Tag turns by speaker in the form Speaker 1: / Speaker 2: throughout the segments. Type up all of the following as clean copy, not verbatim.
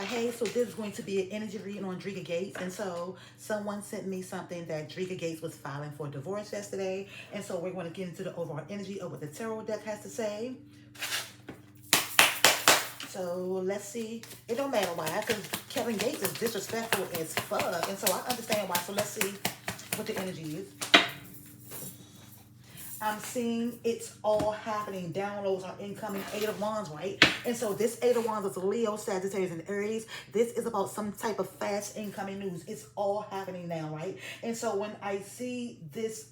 Speaker 1: Hey, so this is going to be an energy reading on Dreka Gates. And so someone sent me something that Dreka Gates was filing for divorce yesterday. And so we're going to get into the overall energy of what the tarot deck has to say. So let's see. It don't matter why, because Kevin Gates is disrespectful as fuck. And so I understand why. So let's see what the energy is. I'm seeing it's all happening. Downloads are incoming. Eight of Wands, right? And so this Eight of Wands is Leo, Sagittarius, and Aries. This is about some type of fast incoming news. It's all happening now, right? And so when I see this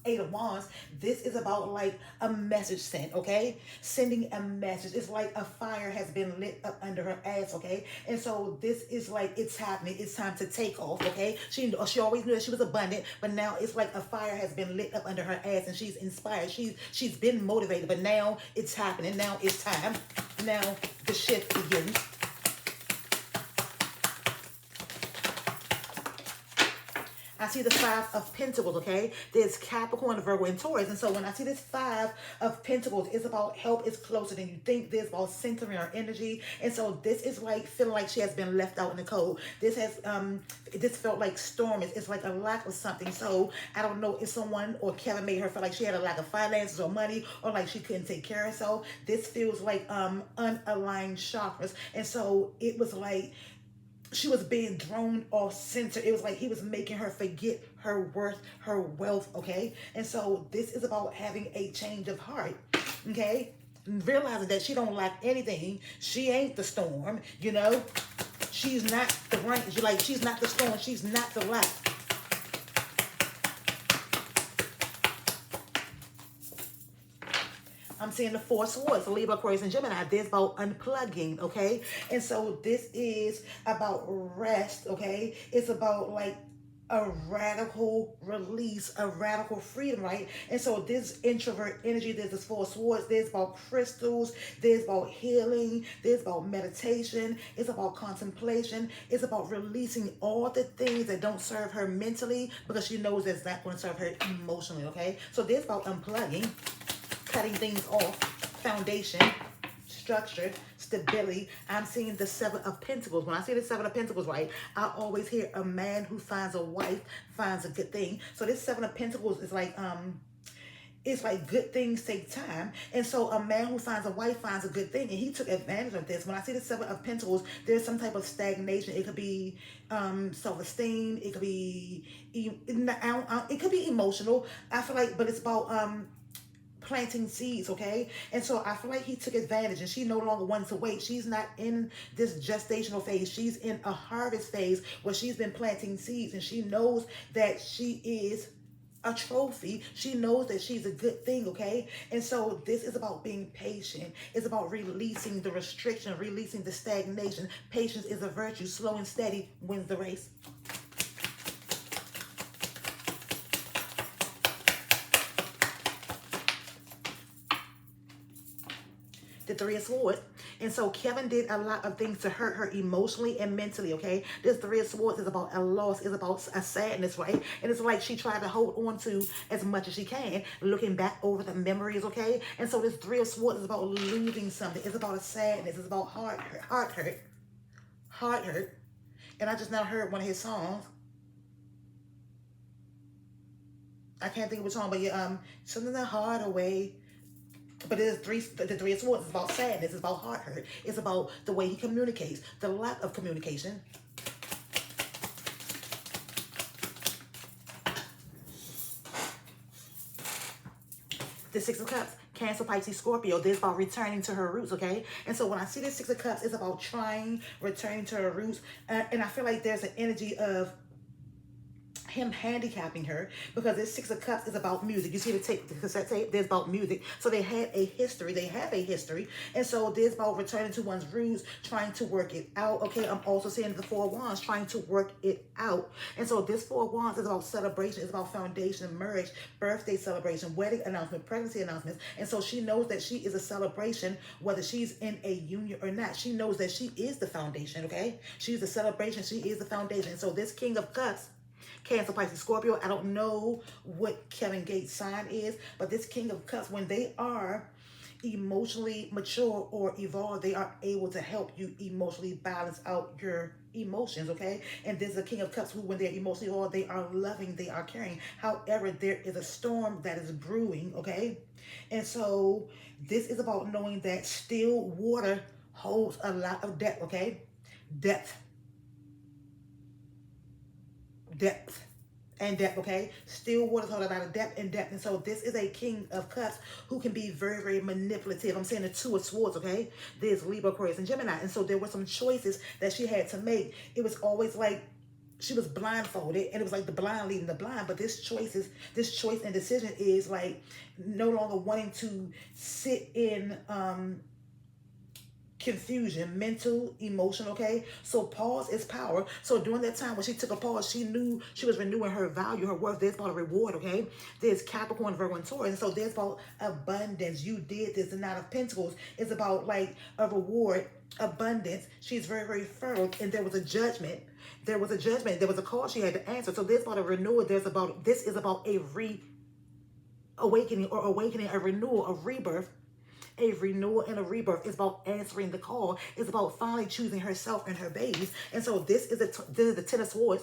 Speaker 1: Eight of Wands, this is about like a message sent, okay? Sending a message. It's like a fire has been lit up under her ass, okay? And so this is like, it's happening. It's time to take off, okay? She always knew that she was abundant, but now it's like a fire has been lit up under her ass and she's inspired. She's been motivated, but now it's happening. Now it's time. Now the shift begins. I see the Five of Pentacles, okay? There's Capricorn, Virgo, and Taurus. And so when I see this Five of Pentacles, it's about help is closer than you think. This about centering her energy. And so this is like feeling like she has been left out in the cold. This has, this felt like storm. It's like a lack of something. So I don't know if someone or Kevin made her feel like she had a lack of finances or money, or like she couldn't take care of herself. This feels like unaligned chakras. And so it was like, she was being thrown off center. It was like he was making her forget her worth, her wealth, okay? And so this is about having a change of heart, okay? Realizing that she don't lack anything. She ain't the storm, you know? She's not the rain. She's not the storm. She's not the lack. I'm seeing the Four Swords, Libra, Aquarius, and Gemini. This about unplugging, okay? And so this is about rest, okay? It's about like a radical release, a radical freedom, right? And so this introvert energy, there's this Four Swords, there's about crystals, there's about healing, there's about meditation, it's about contemplation, it's about releasing all the things that don't serve her mentally because she knows that's not going to serve her emotionally, okay? So there's about unplugging, cutting things off, foundation, structure, stability. I'm seeing the Seven of Pentacles. When I see the Seven of Pentacles, right, I always hear a man who finds a wife finds a good thing. So this Seven of Pentacles is like, it's like good things take time. And so a man who finds a wife finds a good thing. And he took advantage of this. When I see the Seven of Pentacles, there's some type of stagnation. It could be self-esteem. It could be, it could be emotional. I feel like, but it's about, planting seeds, okay? And so I feel like he took advantage and she no longer wanted to wait. She's not in this gestational phase. She's in a harvest phase where she's been planting seeds and she knows that she is a trophy. She knows that she's a good thing, okay? And so this is about being patient. It's about releasing the restriction, releasing the stagnation. Patience is a virtue. Slow and steady wins the race. The Three of Swords. And so Kevin did a lot of things to hurt her emotionally and mentally, okay? This Three of Swords is about a loss, is about a sadness, right? And it's like she tried to hold on to as much as she can, looking back over the memories, okay? And so this Three of Swords is about losing something. It's about a sadness. It's about heart hurt. And I just now heard one of his songs. I can't think of which song, but yeah, something that hard away. But the Three of Swords is about sadness. It's about heart hurt. It's about the way he communicates, the lack of communication. The Six of Cups, Cancer, Pisces, Scorpio. This is about returning to her roots, okay? And so when I see this Six of Cups, it's about returning to her roots. And I feel like there's an energy of him handicapping her because this Six of Cups is about music. You see the cassette tape? There's about music. So they had a history. They have a history. And so there's about returning to one's roots, trying to work it out. Okay, I'm also seeing the Four of Wands, trying to work it out. And so this Four of Wands is about celebration. It's about foundation, marriage, birthday celebration, wedding announcement, pregnancy announcements. And so she knows that she is a celebration, whether she's in a union or not. She knows that she is the foundation, okay? She's the celebration. She is the foundation. And so this King of Cups Cancer, Pisces, Scorpio. I don't know what Kevin Gates' sign is, but this King of Cups, when they are emotionally mature or evolved, they are able to help you emotionally balance out your emotions, okay? And there's a King of Cups who, when they're emotionally evolved, they are loving, they are caring. However, there is a storm that is brewing, okay? And so this is about knowing that still water holds a lot of depth, okay? Depth. Depth. And depth, okay? Still waters hold a lot of depth and depth. And so this is a King of Cups who can be very, very manipulative. I'm saying the Two of Swords, okay? There's Libra, Aquarius, and Gemini. And so there were some choices that she had to make. It was always like she was blindfolded, and it was like the blind leading the blind. But this choice and decision is like no longer wanting to sit in confusion, mental, emotional, okay? So pause is power. So during that time when she took a pause, she knew she was renewing her value, her worth. There's about a reward, okay? There's Capricorn, Virgo, and Taurus. And so there's about abundance. You did this. The Nine of Pentacles is about like a reward, abundance. She's very, very firm. And there was a judgment. There was a judgment. There was a call she had to answer. So there's about a renewal. This is about a awakening, a renewal, a rebirth. A renewal and a rebirth. It's about answering the call. It's about finally choosing herself and her babies. And so this is the Ten of Swords.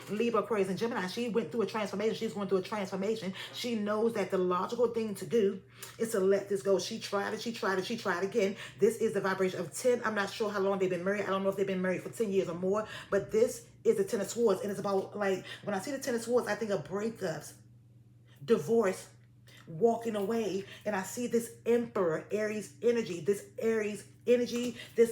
Speaker 1: Libra, Aquarius, and Gemini. She went through a transformation. She's going through a transformation. She knows that the logical thing to do is to let this go. She tried it. She tried it. She tried again. This is the vibration of 10. I'm not sure how long they've been married. I don't know if they've been married for 10 years or more. But this is the Ten of Swords. And it's about, like, when I see the Ten of Swords, I think of breakups, divorce, walking away. And I see this Emperor, Aries energy, this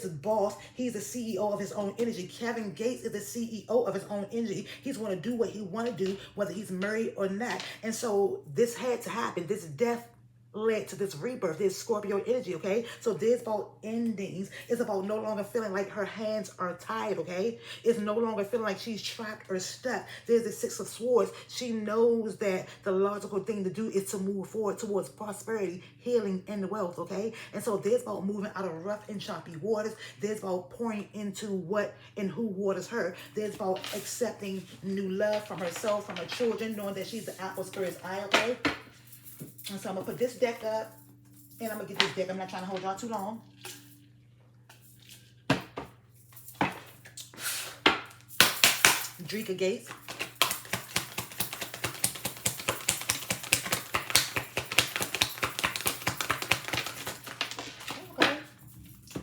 Speaker 1: boss. He's the CEO of his own energy. Kevin Gates is the CEO of his own energy. He's going to do what he want to do, whether he's married or not. And so this had to happen. This death led to this rebirth, this Scorpio energy, okay? So this about endings. It's about no longer feeling like her hands are tied, okay? It's no longer feeling like she's trapped or stuck. There's the Six of Swords. She knows that the logical thing to do is to move forward towards prosperity, healing, and wealth, okay? And so there's about moving out of rough and choppy waters. There's about pouring into what and who waters her. There's about accepting new love from herself, from her children, knowing that she's the apple spirit's eye, okay? And so I'm going to put this deck up, and I'm going to get this deck. I'm not trying to hold y'all too long. Dreka Gates. Okay.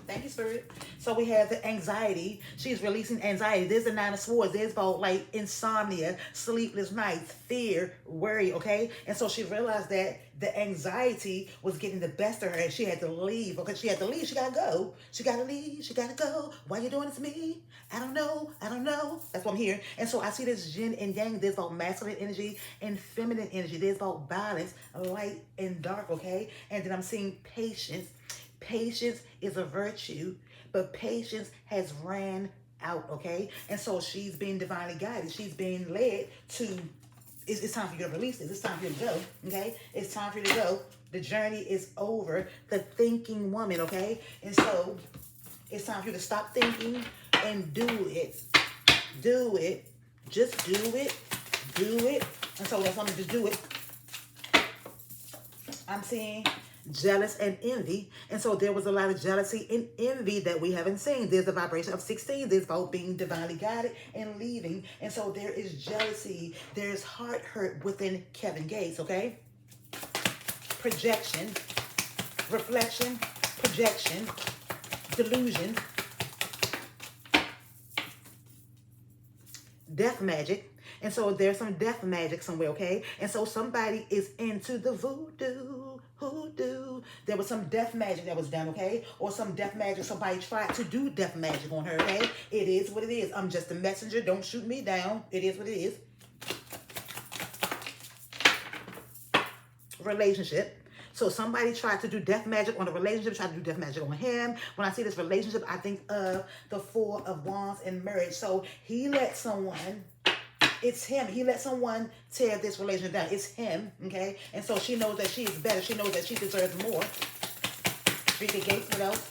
Speaker 1: Thank you, Spirit. So we have the anxiety. She's releasing anxiety. There's the Nine of Swords. There's about like insomnia, sleepless nights, fear, worry, okay? And so she realized that the anxiety was getting the best of her and she had to leave. Okay, she had to leave. She got to go. She got to leave. She got to go. Why you doing this to me? I don't know. I don't know. That's what I'm here. And so I see this yin and yang. There's about masculine energy and feminine energy. There's about balance, light and dark, okay? And then I'm seeing patience. Patience is a virtue, but patience has ran out, okay? And so she's being divinely guided. She's being led to, it's time for you to release this. It's time for you to go, okay? It's time for you to go. The journey is over. The thinking woman, okay? And so it's time for you to stop thinking and do it. Do it. Just do it. Do it. And so that's something to do it. I'm seeing jealous and envy. And so there was a lot of jealousy and envy that we haven't seen. There's the vibration of 16. There's about being divinely guided and leaving. And so there is jealousy. There's heart hurt within Kevin Gates, okay? Projection, reflection, projection, delusion, death magic. And so there's some death magic somewhere, okay? And so somebody is into the voodoo, hoodoo. There was some death magic that was done, okay? Or some death magic, somebody tried to do death magic on her, okay? It is what it is. I'm just a messenger. Don't shoot me down. It is what it is. Relationship. So somebody tried to do death magic on a relationship, tried to do death magic on him. When I see this relationship, I think of the Four of Wands in marriage. So he let someone... It's him. He let someone tear this relationship down. It's him, okay? And so she knows that she is better. She knows that she deserves more. Dreka Gates, what else?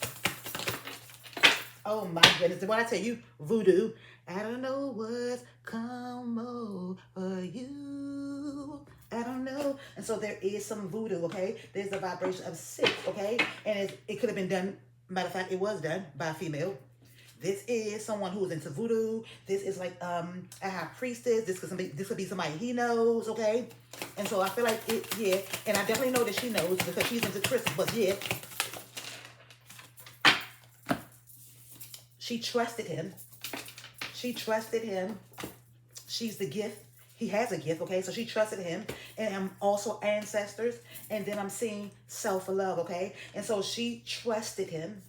Speaker 1: Oh, my goodness. Did I tell you? Voodoo. I don't know what's come over you. I don't know. And so there is some voodoo, okay? There's a vibration of 6, okay? And it could have been done, matter of fact, it was done by a female. This is someone who's into voodoo. This is like a high priestess. This could be somebody he knows, okay? And so I feel like it, yeah. And I definitely know that she knows because she's into crystals, but yeah. She trusted him. She trusted him. She's the gift. He has a gift, okay? So she trusted him. And I'm also ancestors. And then I'm seeing self-love, okay? And so she trusted him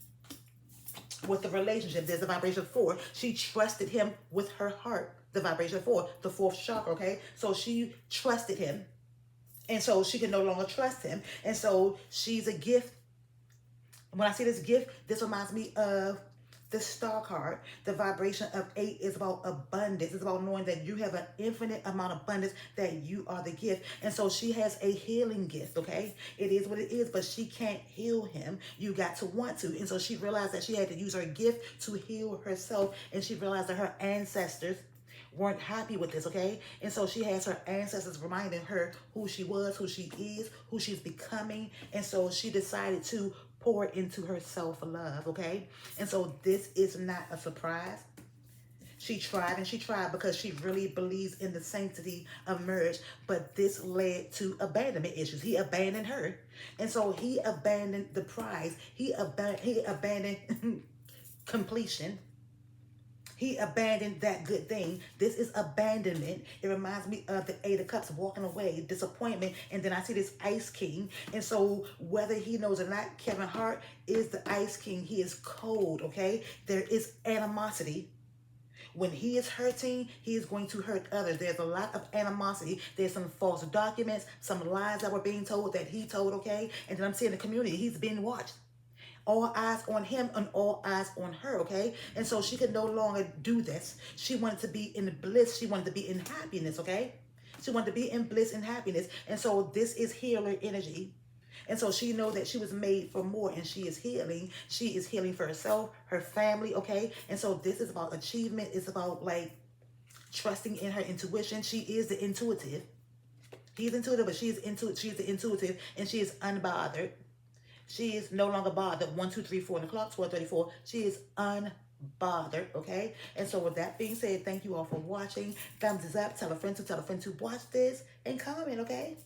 Speaker 1: with the relationship. There's a vibration of 4. She trusted him with her heart. The vibration of 4, the 4th chakra, okay? So she trusted him. And so she can no longer trust him. And so she's a gift. When I see this gift, this reminds me of the star card. The vibration of 8 is about abundance. It's about knowing that you have an infinite amount of abundance, that you are the gift. And so she has a healing gift, okay? It is what it is, but she can't heal him. You got to want to. And so she realized that she had to use her gift to heal herself. And she realized that her ancestors weren't happy with this, okay? And so she has her ancestors reminding her who she was, who she is, who she's becoming. And so she decided to pour into her self-love, okay? And so this is not a surprise. She tried and she tried because she really believes in the sanctity of marriage, but this led to abandonment issues. He abandoned her. And so he abandoned the prize. He abandoned completion. He abandoned that good thing. This is abandonment. It reminds me of the 8 of Cups, walking away, disappointment. And then I see this Ice King. And so whether he knows or not, Kevin Hart is the Ice King. He is cold, okay? There is animosity. When he is hurting, he is going to hurt others. There's a lot of animosity. There's some false documents, some lies that were being told that he told, okay? And then I'm seeing the community. He's being watched. All eyes on him and all eyes on her, okay? And so she could no longer do this. She wanted to be in bliss. She wanted to be in happiness, okay? She wanted to be in bliss and happiness. And so this is healer energy. And so she knows that she was made for more, and she is healing. She is healing for herself, her family, okay? And so this is about achievement. It's about like trusting in her intuition. She is the intuitive. He's intuitive, but she's the intuitive, and she is unbothered. She is no longer bothered. 1, 2, 3, 4 on the clock, 12:34. She is unbothered, okay? And so with that being said, thank you all for watching. Thumbs up. Tell a friend to watch this and comment, okay?